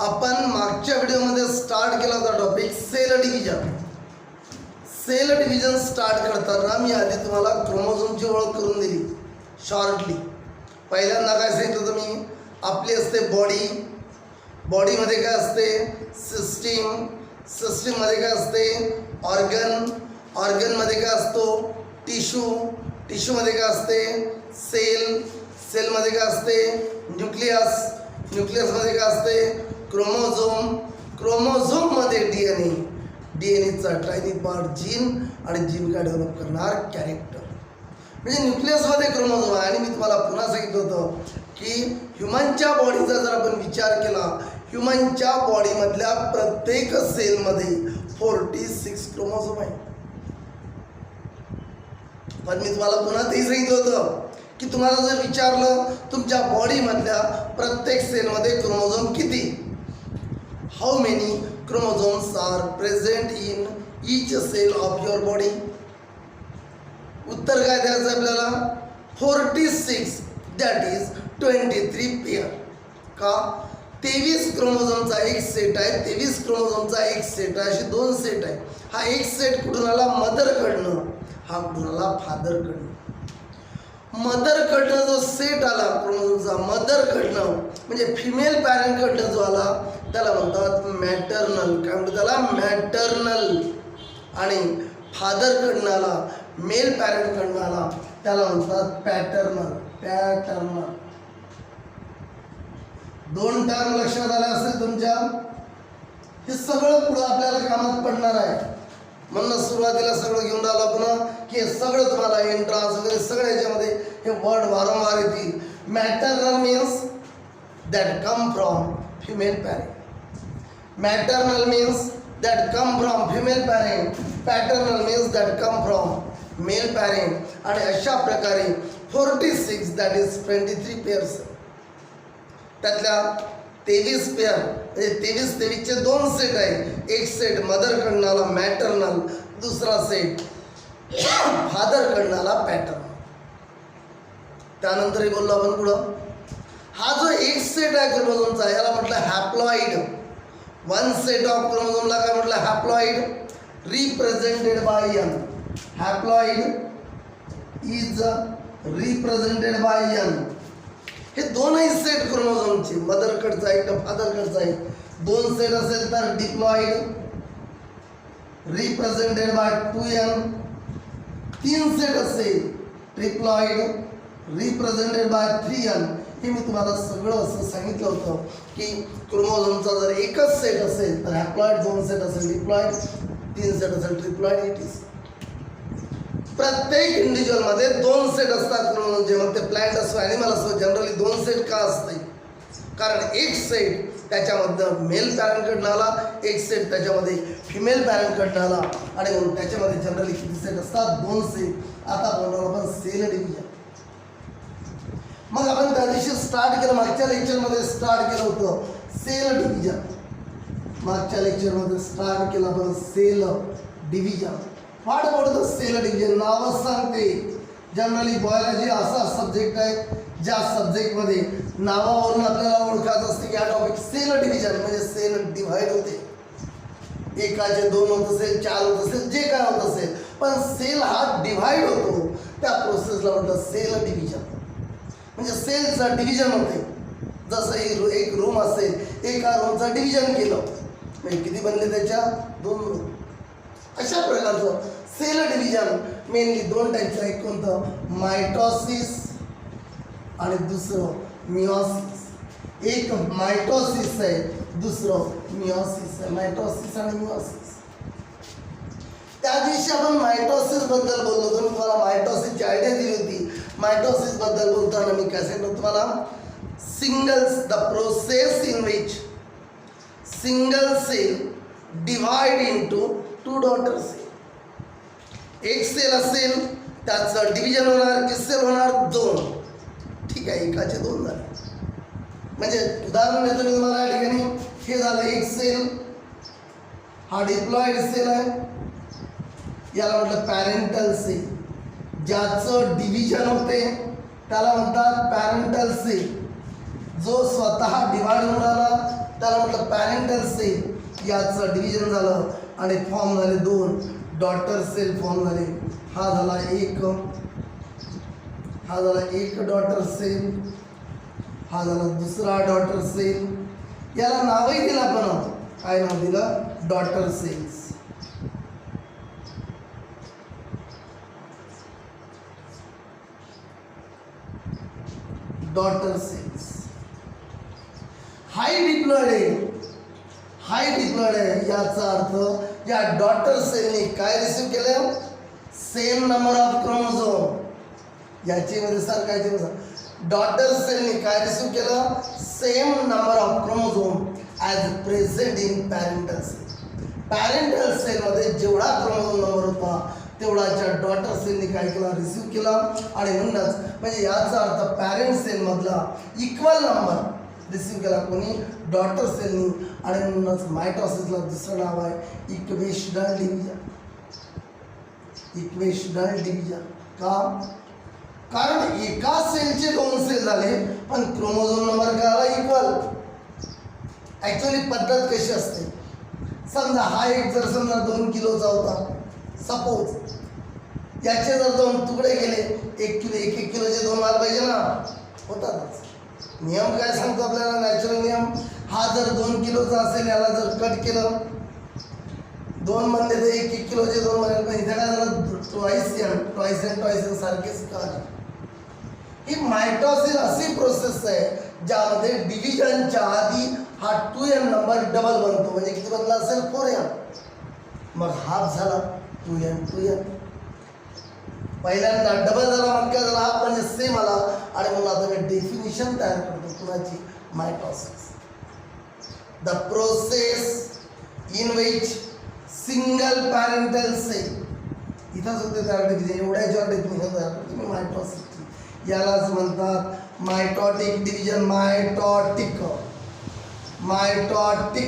आपण मागच्या व्हिडिओमध्ये स्टार्ट केला होता topic cell division. Cell division start करताना मी आधी तुम्हाला क्रोमोझोमची ओळख करून दिली शॉर्टली. पहिल्यांदा काय सांगितलं होतं मी, आपली असते बॉडी, बॉडीमध्ये काय असते सिस्टीम, सिस्टीममध्ये काय असते ऑर्गन, ऑर्गनमध्ये काय असतो टिश्यू, टिश्यूमध्ये काय असते सेल, सेलमध्ये काय असते न्यूक्लियस, न्यूक्लियसमध्ये काय असते क्रोमोझोम, क्रोमोझोममध्ये DNA, DNAचा टायनी पार्ट जीन आणि जीन काय डेव्हलप करणार कॅरेक्टर. म्हणजे न्यूक्लियसमध्ये क्रोमोझोम आहे. आणि मी तुम्हाला पुन्हा सांगितलं होतं की ह्युमनच्या बॉडीचा जर आपण विचार केला, ह्युमनच्या बॉडीमधल्या प्रत्येक सेलमध्ये 46 क्रोमोझोम आहे. पण मी तुम्हाला पुन्हा तेही सांगितलं होतं की तुम्हाला जर विचारलं तुमच्या बॉडीमधल्या प्रत्येक सेलमध्ये क्रोमोझोम किती, how many chromosomes are present in each cell of your body, उत्तर काय द्यायचं आपल्याला 46, दॅट इज 23 पेअर. का 23 क्रोमोझोमचा एक सेट आहे, 23 क्रोमोझोमचा एक सेट आहे, असे दोन सेट आहे. हा एक सेट कुठून आला मदरकडनं, हा कुठून आला फादरकडनं. मदरकडनं जो सेट आला क्रोमोझोमचा, मदरकडनं म्हणजे फिमेल पॅरेंटकडनं जो आला त्याला म्हणतात मॅटर्नल. काय म्हणतात त्याला मॅटर्नल. आणि फादरकडनं आला, मेल पॅरेंटकडनं आला त्याला म्हणतात पॅटर्नल. पॅटर्नल दोन टर्म लक्षात आले असेल तुमच्या. हे सगळं पुढं आपल्याला कामात पडणार आहे. म्हणून सुरुवातीला सगळं घेऊन आलो आपण की हे सगळं तुम्हाला एंट्रान्स वगैरे सगळं याच्यामध्ये हे वर्ड वारंवार येतील. Maternal means that come from female parent, maternal means that come from female parent, paternal means that come from male parent. आणि अशा प्रकारे 46 दॅट इज 23 पेअर्स. त्यातल्या 23 पेअर म्हणजे 23चे दोन सेट आहे. एक सेट मदरकडनं आला मॅटर्नल, दुसरा सेट फादरकडनं आला पॅटर्नल. त्यानंतरही बोललो आपण पुढं. हा जो एक सेट आहे क्रोमोझोमचा याला म्हटलं हॅप्लॉइड. वन सेट ऑफ क्रोमोझोमला काय म्हटलं haploid, represented by N. Haploid is represented by N. हे दोनही सेट क्रोमोझोमचे, मदरकडचा एक फादरकडचा एक, दोन सेट असेल तर डिप्लॉइड रिप्रेझेंटेड बाय 2n. तीन सेट असेल ट्रिप्लॉइड रिप्रेझेंटेड बाय 3n. हे मी तुम्हाला सगळं असं सांगितलं होतं की क्रोमोझोमचा जर एकच सेट असेल तर हॅप्लॉइड, दोन सेट असेल डिप्लॉइड, तीन सेट असेल ट्रिप्लॉइड. इट इज प्रत्येक इंडिव्हिज्युअलमध्ये दोन सेट असतात क्रोमोझोमचे. मग ते प्लांट असो ॲनिमल असो, जनरली दोन सेट का असते, कारण एक सेट त्याच्यामधनं मेल पॅरेंटकडनं आला, एक सेट त्याच्यामध्ये फिमेल पॅरेंटकडनं आला. आणि म्हणून त्याच्यामध्ये जनरली किती सेट असतात, दोन सेट. आता बोलणार आपण सेल डिव्हिजन. मग आपण त्या दिवशी स्टार्ट केलं, मागच्या लेक्चरमध्ये स्टार्ट केलं होतं सेल डिव्हिजन. मागच्या लेक्चरमध्ये स्टार्ट केलं आपण cell division. What about the cell division, नावच सांगते. जनरली बायोलॉजी असा सब्जेक्ट आहे ज्या सब्जेक्टमध्ये नावावरून आपल्याला ओळखायचं असते की हा टॉपिक सेल डिव्हिजन म्हणजे सेल डिव्हाइड होते. एकाचे दोन होत असेल, चार होत असेल, जे काय होत असेल, पण सेल हा डिव्हाइड होतो. त्या प्रोसेसला म्हणतात सेल डिव्हिजन. म्हणजे सेलचं डिव्हिजन होते. जसं एक रूम असेल, एका रूमचं डिव्हिजन केलं म्हणजे किती बनले त्याच्या, दोन रूम. अशा प्रकारचं सेल डिव्हिजन मेनली दोन टाईपचं. एक कोणतं मायटॉसिस आणि दुसरं मिओसिस. एक मायटॉसिस आहे, दुसरं मिओसिस आहे. मायटॉसिस आणि मिओसिस. त्या दिवशी आपण मायटॉसिस बद्दल बोललो होतो. मी तुम्हाला मायटॉसिसची आयडिया दिली होती. मायटॉसिस बद्दल बोलताना मी काय सांगितलं तुम्हाला, singles the process in which single cell divide into two daughter cell. एक सेल असेल त्याचं डिव्हिजन होणार, किती सेल होणार, दोन. ठीक आहे, एकाचे दोन झाले. म्हणजे उदाहरण देतो मी तुम्हाला या ठिकाणी. हे झालं एक सेल, हा डिप्लॉइड सेल आहे, याला म्हटलं पॅरेंटल सेल. ज्याचं डिव्हिजन होते त्याला म्हणतात पॅरेंटल सेल. जो स्वतः डिवाइड होऊन आला त्याला म्हटलं पॅरेंटल सेल. याचं डिव्हिजन झालं आणि फॉर्म झाले 2 डॉटर सेल फॉर्म झाले. हा झाला एक डॉटर सेल, हा झाला दुसरा डॉटर सेल. याला नावही दिलं आपण, काय नाव दिलं? Daughter cells. डॉटर सेल्स हाय डिप्लॉइड आहे. याचा अर्थ या डॉटर सेलने काय रिसीव्ह केलं? Same number of chromosome. याची मध्ये सारखं डॉटर सेलने काय रिसीव्ह केलं? Same number of chromosome as present in parental cell. Parental सेलमध्ये जेवढा क्रोमोझोम नंबर होता तेवढाच्या डॉटर सेलने काय केला? रिसीव्ह केला. आणि म्हणूनच म्हणजे याचा अर्थ पॅरेंट सेलमधला इक्वल नंबर रिसीव्ह केला कोणी? डॉटर सेलनी. आणि म्हणूनच मायटॉसिसला दुसरं नाव आहे इक्वेशनल डिव्हिजन. इक्वेशनल डिव्हिजन का? कारण एका सेलचे 2 सेल झाले पण क्रोमोझोम नंबर काय आला? इक्वल. ॲक्च्युअली पद्धत कशी असते? समजा हा एक जर समजा 2 किलोचा होता सपोज, याचे जर 2 तुकडे गेले 1 किलो 1 किलोचे 2 माल पाहिजे ना, होतातच. नियम काय सांगतो आपल्याला? नॅचरल नियम. हा जर 2 किलोचा असेल याला जर कट केलं 2 म्हणले तर 1 किलोचे 2 म्हणायला पाहिजे. इथे काय झालं? ट्वाईस सारखेच का? ही मायटॉसिस अशी प्रोसेस आहे ज्यामध्ये डिव्हिजनच्या आधी हा 2n नंबर डबल बनतो. म्हणजे किती बनला असेल? 4n. मग हाफ झाला 2n. पहिल्यांदा डबल झाला, मग काय झाला? हाफ म्हणजे सेम आला. आणि म्हणून आता मी डेफिनिशन तयार करतो कुणाची? Mitosis. The process in which single parental cell. इथंच होते तयार डिव्हिजन. एवढ्याच्यावर डेफिनिशन तयार करतो मी मायटॉसिसची. यालाच म्हणतात मायटॉटिक डिव्हिजन. Mitotic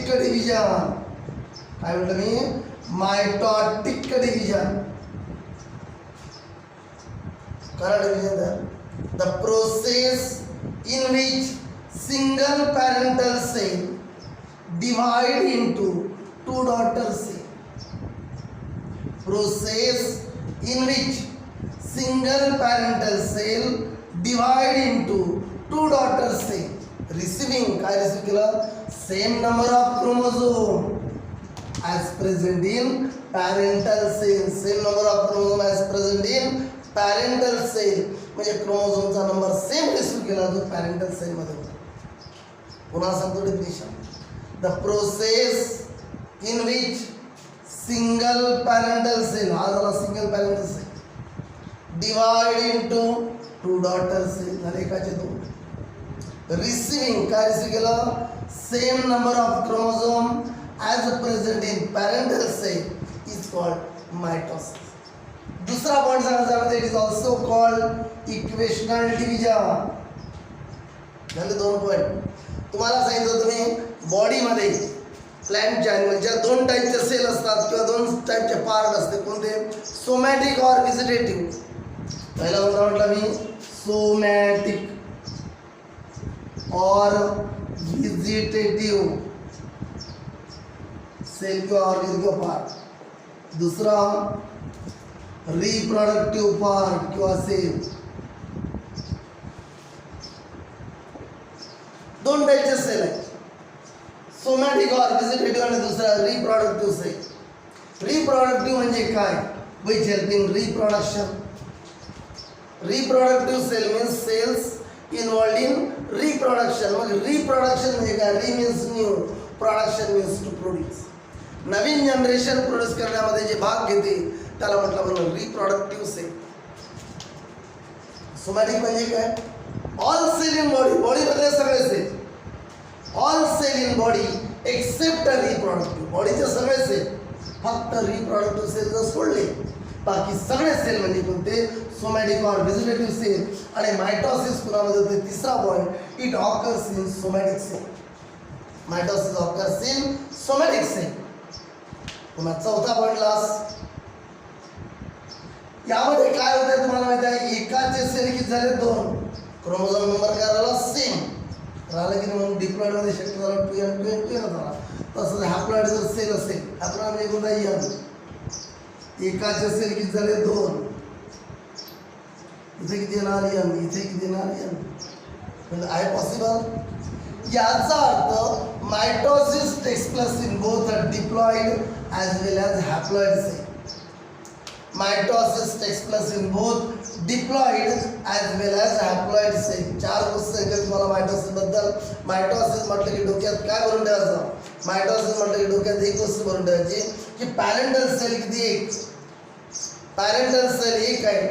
division. काय म्हटलं मी? Mitotic division. करा division. The process in which single parental cell divide into 2 daughter cell. Process in which single parental cell divide into 2 daughter cell receiving काय receive केलं? Same number of chromosome as present in parental cell. Same number of chromosome as present in parental cell. म्हणजे क्रोमोझोमचा number same receive केला जो parental sale मध्ये होता. पुन्हा सांगतो definition. The process in which single parental cell, हा झाला single parental cell, divide into 2 daughter cell झाले एकाचे 2. रिसिव्हिंग काय रिसीव्ह केलं? Same number of chromosome as present in parental cell is called mitosis. दुसरा पॉईंट सांगायचा it is also called equational division. झाले 2 point. तुम्हाला सांगितलं तुम्ही बॉडीमध्ये प्लॅन्टच्या ॲनिमलच्या 2 टाईपचे सेल असतात किंवा 2 टाईपचे पार्ट असते. कोणते? सोमॅटिक और व्हिजिटेटिव्ह. पहिला कोणता म्हटला मी? सोमॅटिक और व्हिजिटेटिव्ह सेल किंवा ऑर्गन किंवा पार्ट. दुसरा रिप्रोडक्टिव्ह पार्ट किंवा सेल. 2 टाईपचे सेल आहेत, सोमॅटिक और व्हिजिटेटिव्ह आणि दुसरा रिप्रोडक्टिव्ह सेल. रिप्रोडक्टिव्ह म्हणजे काय? Which helping reproduction. Reproductive cell means cells involved in reproduction. मग रिप्रोडक्शन म्हणजे काय? Re means new, production means to produce. नवीन जनरेशन प्रोड्यूस करण्यामध्ये जे भाग घेते त्याला म्हटलं म्हणून रिप्रोडक्टिव्ह सेल. सोमॅटिक म्हणजे काय? All cell in body. बॉडीमधले सगळे cell. All cell in body except reproductive. बॉडीचे सगळे सेल, फक्त रिप्रोडक्टिव्ह सेल जर सोडले बाकी सगळे सेल म्हणजे कोणते? सोमॅटिक और व्हिजिटेटिव्ह सेल. आणि मायटॉसिस कुणामध्ये होते? तिसरा point. It occurs in somatic cell. Mitosis occurs in somatic cell. पुन्हा चौथा पॉईंट लास्ट. यामध्ये काय होते तुम्हाला माहिती आहे? एकाचे सेल किती झाले? 2. क्रोमोझोम नंबर काय झाला? सेम. राहिलं की नाही म्हणून डिप्लॉइड मध्ये शक्य झाला 2n झाला. तसंच हॅप्लॉइड जर सेल असेल, हॅप्लॉइड म्हणजे कोणता n, एकाचे असेल किती झाले 2, इथे किती येणार n, इथे किती येणार n, म्हणजे आहे पॉसिबल. याचा अर्थ mitosis takes place in both diploid as well as haploid cell. Mitosis takes place in both diploid as well as haploid cell. 4 question आहेत तुम्हाला मायटोसिस बद्दल. मायटोसिस म्हटलं की डोक्यात काय भरून ठेवायचं? मायटोसिस म्हटलं की डोक्यात एक गोष्ट भरून ठेवायची की पॅरेंटल सेल किती एक, पॅरेंटल सेल एक आहे,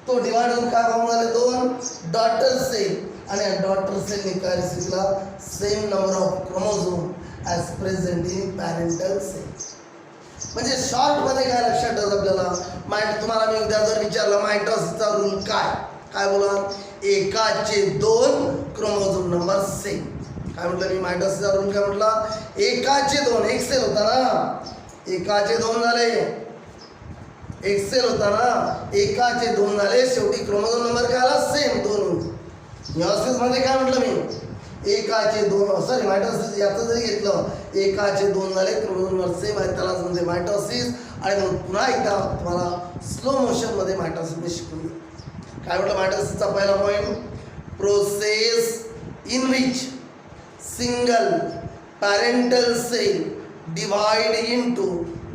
तो डिवाइड होऊन काय फॉर्म झाले 2 डॉटर सेल, आणि डॉटर सेलने काय रिसिव्हला same number of chromosome as present in parental cell. म्हणजे शॉर्ट मध्ये काय लक्षात ठेवत आपल्याला, तुम्हाला मी उद्या जर विचारलं मायटोसिसचा रूल काय, काय बोला, एकाचे 2 क्रोमोझोम नंबर सेम. काय म्हटलं मी मायटोसिसचा रूल काय म्हटला, एकाचे 2, एक सेल होता ना, एकाचे 2 झाले, एक सेल होता ना, एकाचे 2 झाले, शेवटी क्रोमोझोम नंबर काय आला सेम 2. मियोसिस मध्ये काय म्हटलं मी, एकाचे 2, सॉरी मायटोसिस याचं जरी घेतलं, एकाचे 2 झाले, क्रोमोझोम नंबर सेम आहे, त्यालाच म्हणजे मायटोसिस. आणि मग पुन्हा एकदा तुम्हाला स्लो मोशन मध्ये मायटोसिस मी शिकून देऊ. काय म्हटलं मायटोसिसचा पहिला point, process in which single parental cell divide into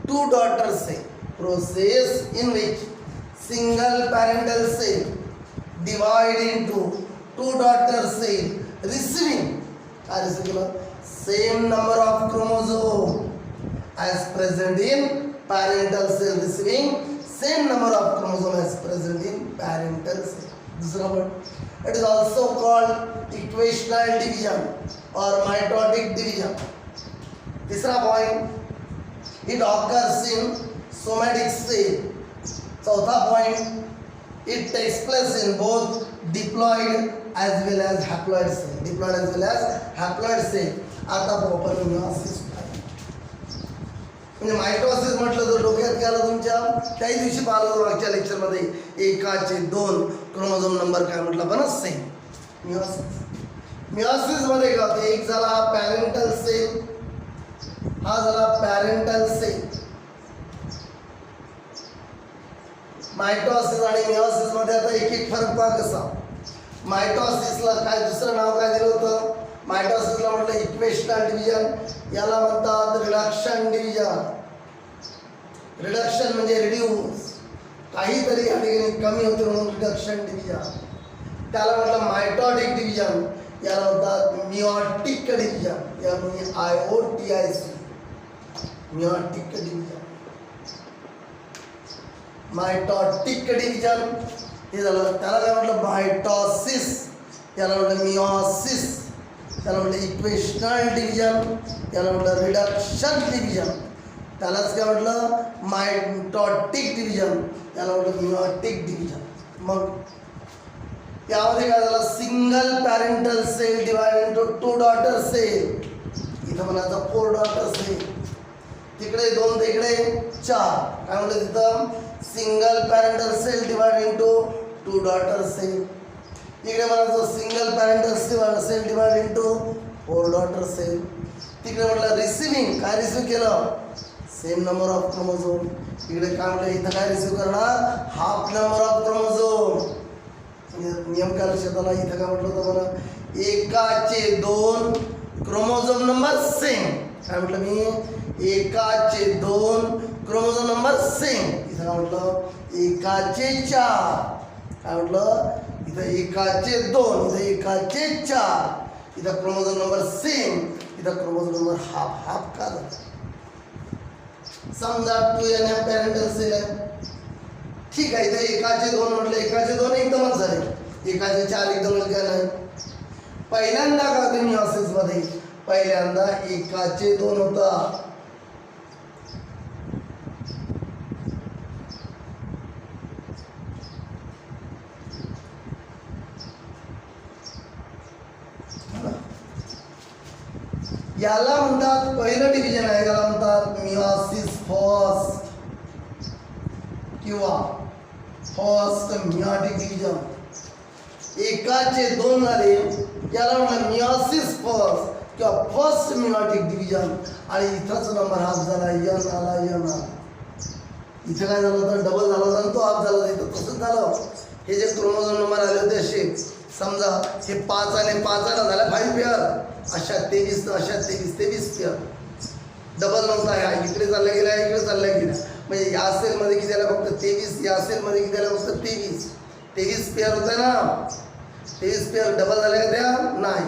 2 daughter cell. Process in which single parental cell divide into 2 daughter cell receiving same number of chromosome as present in parental cell, receiving same number of chromosome as present in parental cell. दूसरा point, it is also called equational division or mitotic division. तीसरा point, it occurs in somatic cell. चौथा point, it takes place in both diploid as well as haploid cell. Diploid as well as haploid cell. आता proper meiosis म्हणजे mitosis म्हटलं तर डोक्यात काय आलं तुमच्या, त्याही दिवशी पाहिलं मागच्या लेक्चरमध्ये, एकाचे 2 क्रोमोझोम नंबर काय म्हटलं पण सेम. मियोसिस, मियोसिस मध्ये काय होतं, एक झाला पॅरेंटल सेल, हा झाला पॅरेंटल सेल. मायटोसिस आणि मियोसिस मध्ये आता एक एक फरक पहा कसा. मायटोसिसला काय दुसरं नाव काय दिलं होतं, मायटोसिसला म्हटलं इक्वेशनल डिव्हिजन, याला म्हणतात रिडक्शन डिव्हिजन. रिडक्शन म्हणजे रिड्यूस, काहीतरी या ठिकाणी कमी होते म्हणून रिडक्शन डिव्हिजन. त्याला म्हटलं मायटोटिक डिव्हिजन, याला म्हणतात मियोटिक डिव्हिजन, यामध्ये IOTIC, meiotic division. Mitotic division हे झालं, त्याला काय म्हटलं मायटोसिस, याला म्हटलं मियोसिस, त्याला म्हटलं इक्वेशनल डिव्हिजन, याला म्हटलं रिडक्शन डिव्हिजन, त्यालाच काय म्हटलं मायटोटिक डिव्हिजन, याला म्हटलं मियोटिक डिव्हिजन. मग यामध्ये काय झालं, single parental cell divide into 2 daughter cell. इथं म्हणायचं 4 डॉटर सेल, तिकडे 2 तिकडे 4. काय म्हटलं तिथं, single parental cell divide into 2 daughter cell. इकडे म्हणायचं single parental cell divide into 4 daughter cell. तिकडे म्हटलं रिसिव्हिंग, काय रिसिव्ह केलं, सेम नंबर ऑफ क्रोमोझोम. इकडे काय म्हटलं, इथं काय रिसिव्ह करणार, हाफ नंबर ऑफ क्रोमोझोम. नियम काय लक्षात आला, इथं काय म्हटलं होतं बघा, एकाचे 2 क्रोमोझोम नंबर सेम. काय म्हटलं मी, एकाचे 2 क्रोमोझोम नंबर सेम. इथं काय म्हटलं, एकाचे 4. काय म्हटलं, इथं एकाचे 2, इथं एकाचे 4. इथं क्रोमोझोम नंबर सेम, इथं क्रोमोझोम नंबर हाफ. हाफ का झाला, समजा 2n पॅरेंटल सेल आहे, ठीक आहे. इथं एकाचे 2 म्हटलं, एकाचे 2 एकदमच झाले, एकाचे 4 एकदमच काय नाही. पहिल्यांदा का होते मियोसिस मध्ये, पहिल्यांदा एकाचे 2 होता, याला म्हणतात पहिलं डिव्हिजन आहे, याला म्हणतात मियोसिस फर्स्ट किंवा फर्स्ट मियोटिक डिव्हिजन. एकाचे 2 झाले, याला म्हणलं मियोसिस फर्स्ट किंवा फर्स्ट मियोटिक डिव्हिजन. आणि इथंच नंबर हाफ झाला, यन आला. इथं काय झालं होतं, डबल झाला होता आणि तो हाफ झाला होता. इथं तसंच झालं. हे जे क्रोमोझोम नंबर आले होते असे, समजा हे 5 आले, 5 आला झाला 5 पेअर, अशा 23 पेअर. डबल नव्हता, ह्या इकडे चालल्या गेल्या, इकडे चालल्या गेल्या. म्हणजे या सेलमध्ये किती आला फक्त 23, या सेलमध्ये किती आला फक्त 23 पेअर होत्या ना. 23 पेअर डबल झाल्या का त्या? नाही.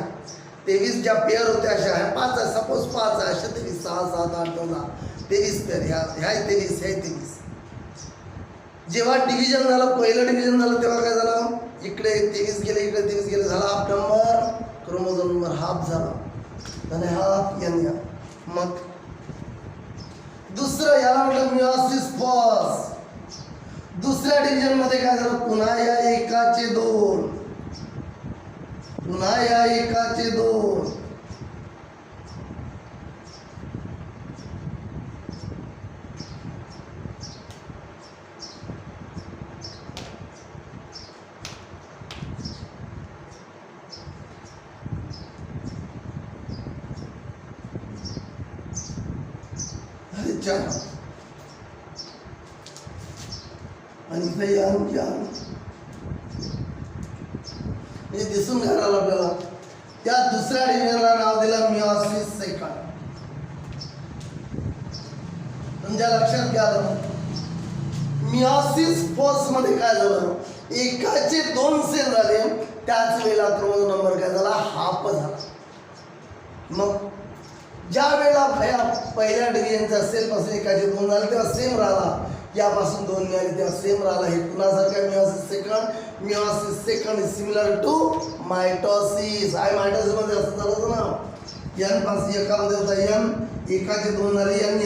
23 ज्या पेअर होत्या अशा, ह्या 5 आहे, सपोज 5 आहे, अशा 23, 6, 7, 8, 9, 10, 23 पेअर. ह्या 23. जेव्हा डिव्हिजन झालं, पहिलं डिव्हिजन झालं, तेव्हा काय झालं, इकडे 23 गेले, इकडे 23 गेले, झाला half number, chromosome number half झाला. आणि हाफ या. मग दुसरं याला म्हटलं मियोसिस फर्स्ट. दुसऱ्या डिव्हिजन मध्ये काय झालं, पुन्हा या एकाचे 2, पुन्हा या एकाचे 2. आणि इथे या म्हणजे दिसून घ्यायला आपल्याला. त्या दुसऱ्या डिव्हिजनला नाव दिलं मियोसिस सेकंड. तुमच्या लक्षात घ्या, मियोसिस फर्स्ट मध्ये काय झालं, एकाचे 2 सेल झाले, त्याच वेळेला क्रोमोझोम नंबर काय झाला, हाफ झाला. मग ज्या वेळेला पहिल्या डिव्हिजनचा सेल पासून एकाचे 2 झाले तेव्हा सेम राहिला, यापासून 2 मिळाले तेव्हा सेम राहिला. हे पुन्हा सारखं meiosis second is similar to mitosis. Mitosis मध्ये असं झालं होतं ना, एन पासून एकामध्ये होता एन, एकाचे 2 झाले एन.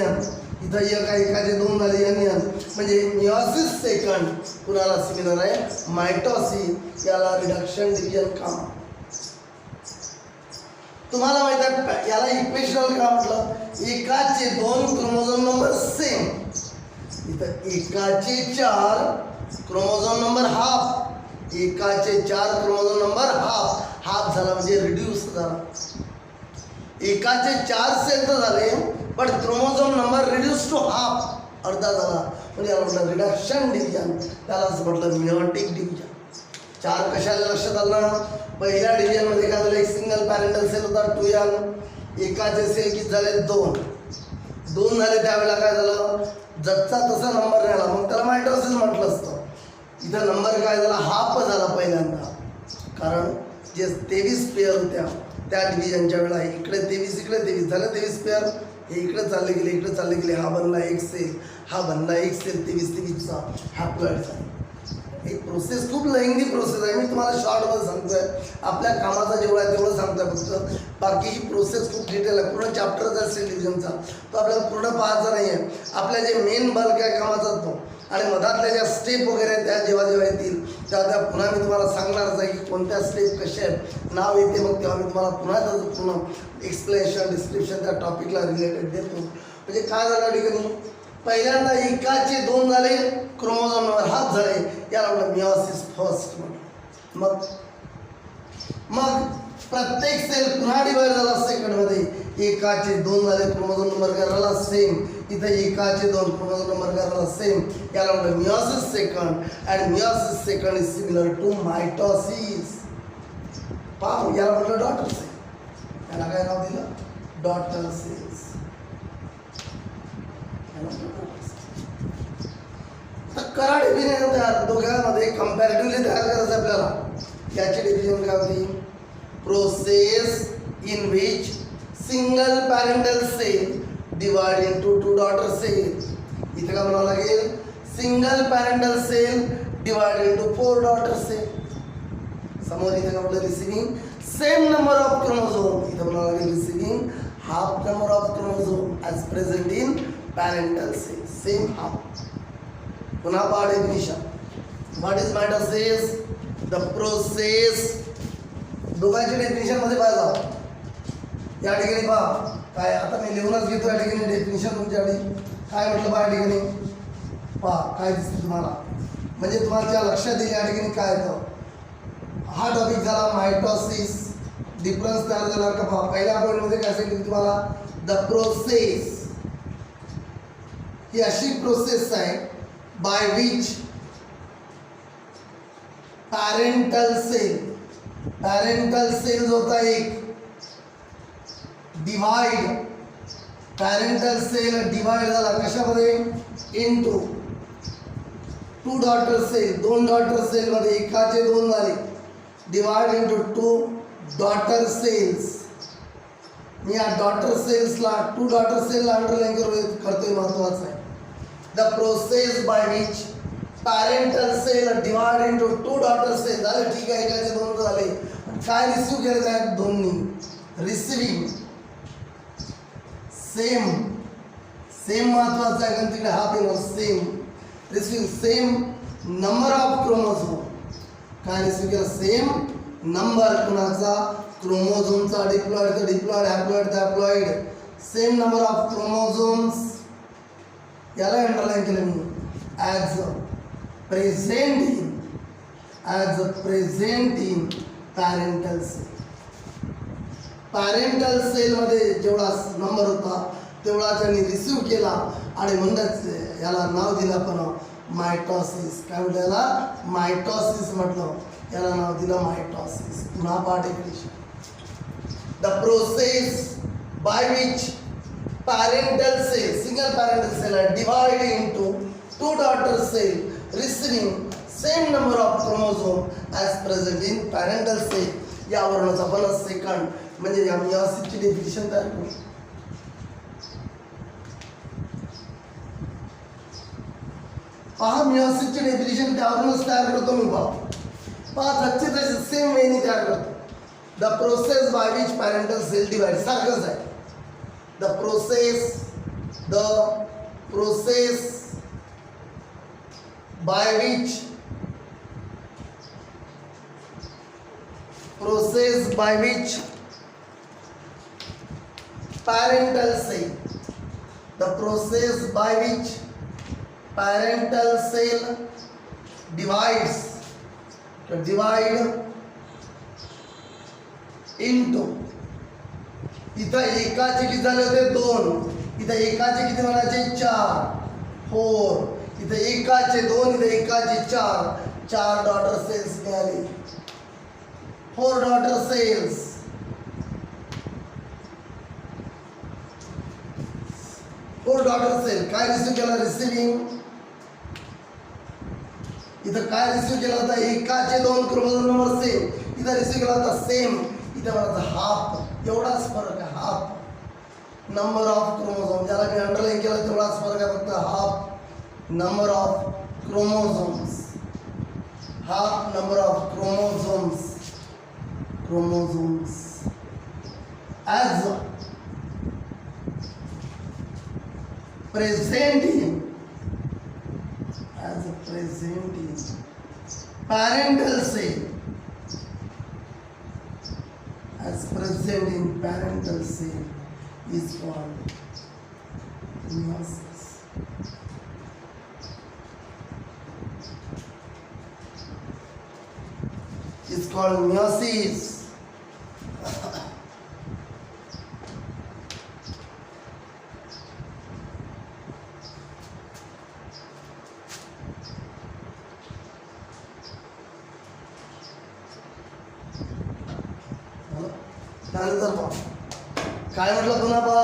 इथं एकाचे 2 झाले एन. म्हणजे मियोसिस सेकंड कुणाला सिमिलर आहे, मायटोसिस. याला रिडक्शन डिव्हिजन काम. तुम्हाला माहित आहे याला इक्वेशनल का म्हटलं, एकाचे 2 क्रोमोझोम नंबर सेम, इथं एकाचे 4 क्रोमोझोम नंबर हाफ, एकाचे 4 क्रोमोझोम नंबर हाफ झाला म्हणजे रिड्यूस झाला. एकाचे 4 सेल तर झाले पण chromosome number reduce to half, अर्धा झाला. म्हणजे याला म्हटलं रिडक्शन डिव्हिजन. त्यालाच म्हटलं मियोटिक डिव्हिजन. 4 कशाला लक्षात आलं ना, पहिल्या डिव्हिजन मध्ये काय झालं, एक सिंगल पॅरेंटल सेल होता 2n, एकाचे सेल किती झाले 2 झाले. त्यावेळेला काय झालं, जसा तसा नंबर राहिला, मग त्याला मायटोसिस म्हटलं असतं. इथं नंबर काय झाला, हाफ झाला पहिल्यांदा, कारण जे 23 पेअर होत्या त्या डिव्हिजनच्या वेळेला इकडे 23 इकडे 23 झालं 23 पेअर. हे इकडे चालले गेले, इकडे चालले गेले, हा बनला 1 सेल, हा बनला 1 सेल, 23चा हॅप्लॉइड झाला. एक प्रोसेस खूप लेंथी प्रोसेस आहे. मी तुम्हाला शॉर्टमध्ये सांगतोय, आपल्या कामाचा जेवढा आहे तेवढं सांगतोय फक्त. बाकी ही प्रोसेस खूप डिटेल आहे. पूर्ण चॅप्टरचा सेल डिव्हिजनचा तो आपल्याला पूर्ण पाहायचा नाही आहे. आपल्या जे मेन बल्क आहे कामाचा तो, आणि मधातल्या ज्या स्टेप वगैरे आहेत त्या जेव्हा येतील तेव्हा त्या पुन्हा मी तुम्हाला सांगणारच आहे की कोणत्या स्टेप कशा आहेत, नाव येते मग तेव्हा मी तुम्हाला पुन्हा त्याचं पूर्ण एक्सप्लेनेशन डिस्क्रिप्शन त्या टॉपिकला रिलेटेड देतो. म्हणजे काय झालं ठिकाणी, पहिल्यांदा एकाचे 2 झाले, क्रोमोझोम नंबर हाफ झाले, याला म्हणलं मियोसिस फर्स्ट. मग प्रत्येक सेल पुन्हा डिवाइड झाला सेकंडमध्ये, एकाचे 2 झाले, क्रोमोझोम नंबर काय राहिला सेम, इथं एकाचे 2 क्रोमोझोम नंबर काय राहिला सेम. याला म्हणलं meiosis second. And meiosis second is similar to mitosis. पहा, याला म्हटलं डॉटर सेल. याला काय नाव दिलं, डॉटर सेल्स. तर करा डिव्हिजन तयार, दोघांमध्ये कंपॅरेटिव्हली तयार करायचं आपल्याला. याची डिव्हिजन काय होती, process in which single parental cell divide into 2 daughter cell. इथे काय म्हणावं लागेल, single parental cell divide into 4 daughter cell. समोर इथे काय म्हटलं, receiving same number of chromosome. इथे म्हणावं लागेल receiving half number of chromosome as present in parental cell, same half. पुन्हा पहा definition. What is mitosis, the process. दोघांची डेफिनिशन मध्ये पाहिजे. या ठिकाणी पहा काय, आता मी लिहूनच घेतो या ठिकाणी डेफिनिशन तुमच्याकडे. काय म्हटलं पहा या ठिकाणी, पहा काय दिसते तुम्हाला, म्हणजे तुम्हाला लक्षात येईल या ठिकाणी काय येतं. हा टॉपिक झाला मायटोसिस. डिफरन्स तयार झाला का पहा. पहिल्या पॉईंट मध्ये काय सांगितलं तुम्हाला, द प्रोसेस ही अशी प्रोसेस आहे बाय विच पॅरेंटल सेल होता एक डिवाइड, पॅरेंटल सेल डिवाइड झाला कशामध्ये, इनटू टू डॉटर सेल, दोन डॉटर सेल मध्ये, एकाचे दोन झाले, divide into two daughter cells. मी या डॉटर सेल्सला, टू डॉटर सेलला अंडरलाईन करतोय, महत्वाचं आहे. The process by which parental cell divide into two daughter cell झाले, ठीक आहे, एकाचे दोन झाले. काय रिसिव्ह केले आहेत दोन्ही, रिसिव्हिंग सेम महत्वाचं आहे, कारण तिकडे हाफ येणार, same receiving same number of chromosome. काय रिसिव्ह केलं, सेम नंबर कुणाचा, क्रोमोझोमचा, diploid haploid, same number of chromosomes. याला अंडरलाईन केलं मी, as present in parental cell. Parental सेलमध्ये जेवढा नंबर होता तेवढा त्यांनी रिसिव्ह केला आणि म्हणूनच याला नाव दिलं आपण मायटॉसिस. काय म्हटलं याला, मायटॉसिस म्हटलं, याला नाव दिलं मायटॉसिस. पुन्हा पाठ definition, the process by which parental cell, single parental cell divide into two daughter cell receiving same number of chromosome as present in parental cell. यावरूनच आपण सेकंड म्हणजे या मियोसिसची डेफिनेशन तयार करू. पहा मियोसिसची डेफिनेशन त्यावरूनच तयार करतो मी. पहा तशी सेम वेनी तयार करतो. The process by which parental cell divide, सारखंच आहे. The process by which parental cell, the process by which parental cell divides, to divide into, इथं एकाचे किती झाले होते, दोन, इथं एकाचे किती म्हणायचे, चार, 4, इथं एकाचे दोन, इथं एकाचे चार डॉटर सेल्स मिळाले, 4 डॉटर सेल्स. डॉटर सेल काय रिसिव्ह केला, रिसिव्हिंग, इथं काय रिसिव्ह केला होता, एकाचे दोन क्रोमोझोम नंबर सेम, इथं रिसिव्ह केला होता सेम, इथं म्हणायचं हाफ, एवढाच फरक आहे, हाफ नंबर ऑफ क्रोमोझोम, ज्याला मी अंडरलाईन केला तेवढाच फरक आहे, फक्त half number of chromosomes, half number of chromosomes as present in parental cell, as present in parental cell is called meiosis. It's called meiosis. त्यानंतर काय म्हटलं पुन्हा पहा,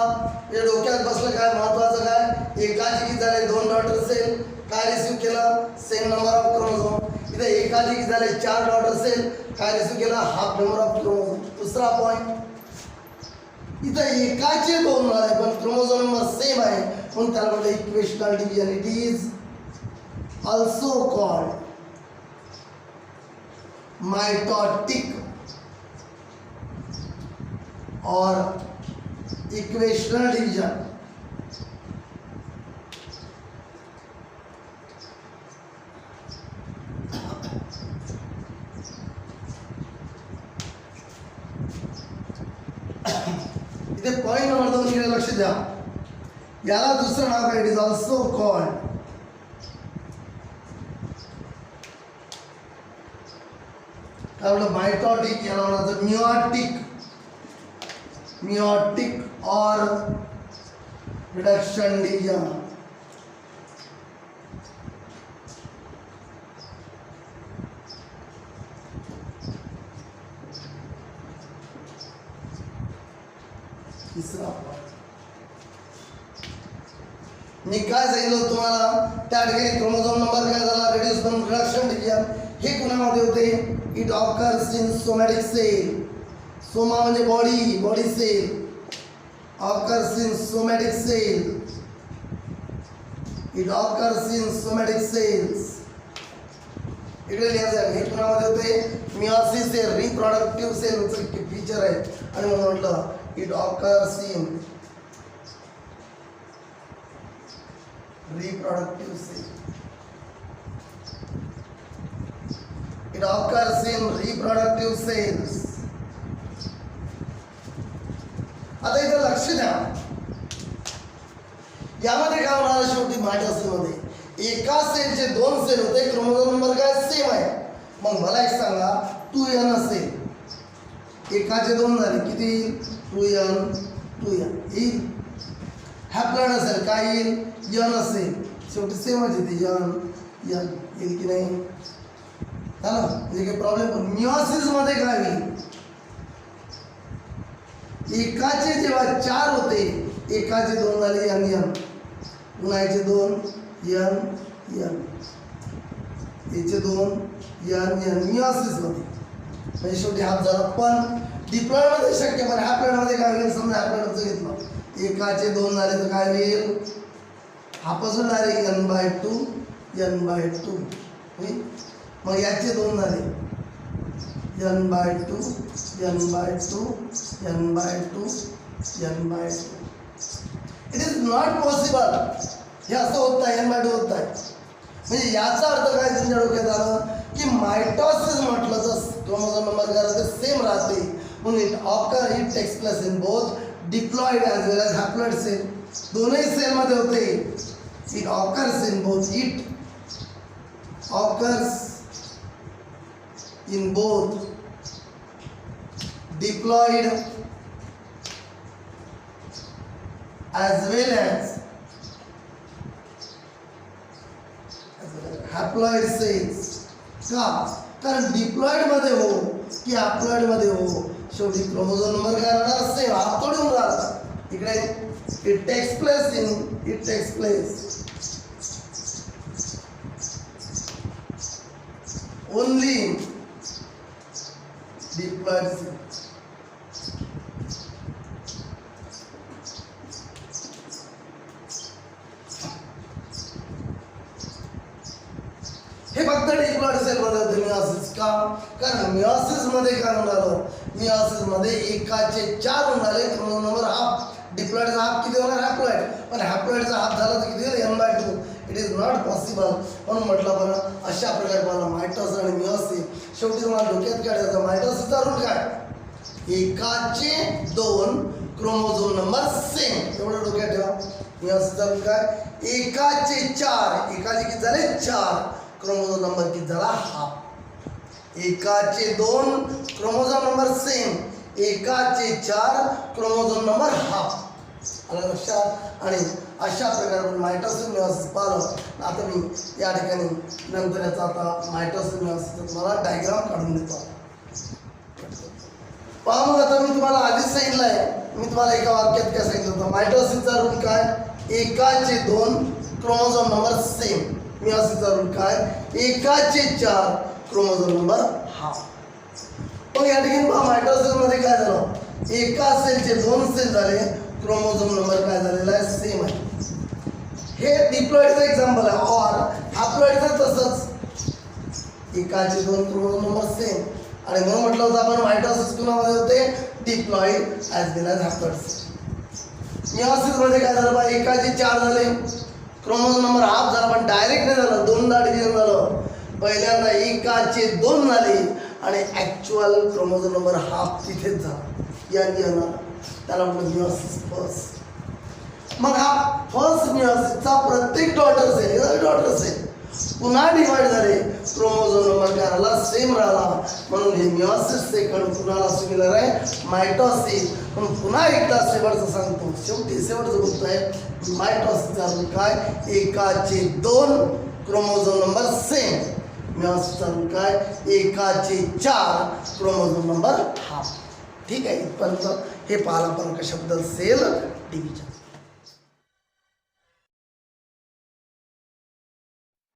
हे डोक्यात बसलं काय महत्वाचं, काय एकाची किती झाले, दोन डॉटर सेल, काय रिसिव्ह केलं, सेम नंबर ऑफ क्रोमोझोम, इथे एकाची किती झाले, 4 डॉटर सेल, काय रिसिव्ह केला, हाफ नंबर ऑफ क्रोमोझोम. दुसरा पॉइंट, इथं एकाचे दोन झाले पण क्रोमोझोम नंबर सेम आहे, म्हणून त्याला म्हणलं equational division. It is also called mitotic और इक्वेशनल डिवीजन. इथे पॉइंट नंबर 2 कडे लक्ष द्या, याला दुसरं नाव आहे, इट इज ऑल्सो कॉल्ड काय म्हणलं, मायटॉटिक, याला म्हणायचं meiotic. meiotic or reduction division. तिसरा मी काय सांगितलं तुम्हाला त्या ठिकाणी क्रोमोझोम नंबर काय झाला रिड्यूस रिडक्शन डिव्हिजन हे कुणामध्ये होते it occurs in somatic cell soma म्हणजे body cell occurs in somatic cell it occurs in somatic cells इकडे लिहायचं हे कुणामध्ये होते मियोसिस सेल रिप्रोडक्टिव्ह सेलचं फीचर आहे आणि म्हणून म्हटलं it occurs in reproductive cell. It occurs in reproductive cells. आता इथं लक्ष द्या यामध्ये काय होणार शेवटी मायटोसिसमध्ये एका सेलचे दोन सेल होते क्रोमोझोम नंबर काय सेम आहे मग मला एक सांगा 2n असेल एकाचे दोन झाले किती 2n येईल हॅप्लॉइड असेल काय येईल n असेल शेवटी सेमच येते n येईल की नाही हा ना म्हणजे काही प्रॉब्लेम पण मियोसिस मध्ये काय होईल एकाचे जेव्हा 4 होते एकाचे दोन झाले n पुन्हाचे दोन n याचे दोन n मियोसिस मध्ये म्हणजे शेवटी हाफ झाला पण डिप्लॉयडमध्ये शक्य पण हॅप्लॉइडमध्ये काय होईल समजा हॅप्लॉइडचं घेतलं एकाचे दोन झाले तर काय होईल हापासून डायरेक्ट n/2 होईल मग याचे दोन झाले n/2 it is not possible हे असं होत आहे n/2 होत आहे म्हणजे याचा अर्थ काय तुमच्या डोक्यात आलं की मायटोसिस म्हटलं तर क्रोमोझोम नंबर काय राहते सेम राहते म्हणून it takes place in both diploid as well as haploid cell दोनही सेलमध्ये होते it occurs in both diploid as well as haploid cells का कारण डिप्लॉइड मध्ये हो की हॅप्लॉइड मध्ये हो शेवटी क्रोमोझोम नंबर काय राहणार सेम हात तोडून राहणार इकडे it takes place only diploid cell हे फक्त डिप्लॉइड सेल मध्ये होते मियोसिस का कारण मियोसिस मध्ये काय होणार मियोसिस मध्ये एकाचे 4 होणारे क्रोमोझोम नंबर हाफ डिप्लॉइडचा हाफ किती होणार हॅप्लॉइड पण हॅप्लॉइडचा हाफ झाला तर किती होईल n/2 it is not possible म्हणून म्हटलं बरं अशा प्रकारे मला मायटोसिस आणि मियोसिस शेवटी तुम्हाला डोक्यात काढायचं मायटोसिसचा रूट काय एकाचे 2 क्रोमोझोम नंबर सेम एवढं डोक्यात ठेवा मियोसिसचा रूट काय एकाचे 4 एकाचे किती झाले 4 क्रोमोझोम नंबर किती झाला हाफ एकाचे 2 क्रोमोझोम नंबर सेम एकाचे 4 क्रोमोझोम नंबर हाफ आलं लक्षात आणि अशा प्रकारे आपण मायटोसिस मियोसिस पाहिलं आता मी या ठिकाणी नंतर याचा आता मायटोसिस मियोसिसचा तुम्हाला डायग्राम काढून देतो पहा मग आता मी तुम्हाला आधीच सांगितलं आहे मी तुम्हाला एका वाक्यात काय सांगितलं होतं मायटोसिसचा रूल काय एकाचे 2 क्रोमोझोम नंबर सेम मियोसिसचा रूल काय एकाचे 4 क्रोमोझोम नंबर हाफ मग या ठिकाणी पहा मायटोसिस मध्ये काय झालं एका सेलचे 2 सेल झाले क्रोमोझोम नंबर काय झालेला आहे सेम आहे हे डिप्लॉइडचं एक्झाम्पल आहे और हॅप्लॉइडचं तसंच एकाचे 2 क्रोमोझोम नंबर सेम आणि म्हणून म्हटलं होतं आपण मायटोसिस कुणामध्ये होते diploid as well as haploid meiosis मध्ये काय झालं बा एकाचे 4 झाले क्रोमोझोम नंबर हाफ झाला पण डायरेक्ट नाही झालं 2दा डिव्हिजन झालं पहिल्यांदा एकाचे 2 झाले आणि ॲक्च्युअल क्रोमोझोम नंबर हाफ तिथेच झाला येणार त्याला म्हणून मियोसिस फर्स्ट मग हा फर्स्ट मियोसिसचा प्रत्येक डॉटर सेल पुन्हा डिवाइड झाले क्रोमोझोम नंबर काय राहिला सेम राहिला म्हणून हे मिओसिस सेकंड कुणाला सिमिलर आहे मायटोसिस. पण पुन्हा एकदा शेवटचं सांगतो, शेवटचं बोलतोय मायटोसिसचा रूल काय, एकाचे 2 क्रोमोझोम नंबर सेम. मिओसिसचा रूल काय, एकाचे 4 क्रोमोझोम नंबर हाफ. ठीक आहे, इथपर्यंत हे पाहिलं आपण कशाबद्दल, सेल डिव्हिजन.